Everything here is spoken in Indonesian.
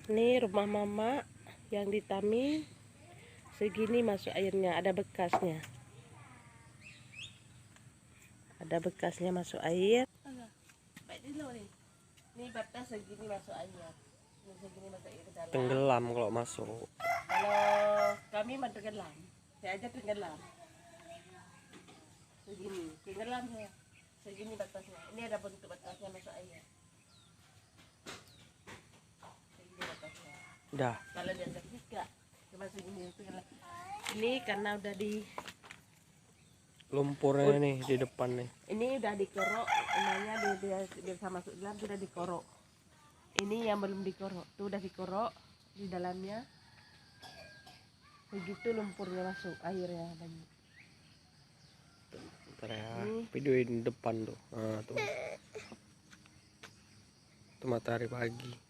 Ini rumah mama yang di Tami. Segini masuk airnya, ada bekasnya. Ada bekasnya masuk air. Ini batas segini masuk air. Ini segini masuk air ke dalam. Tenggelam kalau masuk. Kalau kami mah tenggelam. Saya aja tenggelam. Segini, tenggelam saya. Segini batasnya. Ini ada bentuk batasnya masuk air. Segini batasnya. Dah. Kalau dia terbuka, cuma segini tenggelam. Ini karena udah di Lumpurnya nih di depan nih. ini udah dikorok, namanya dia bisa masuk dalam sudah dikorok. Ini yang belum dikorok, tuh udah dikorok di dalamnya. Begitu lumpurnya masuk airnya banyak. Bentar ya, videoin depan tuh. Nah, tuh. Itu matahari pagi.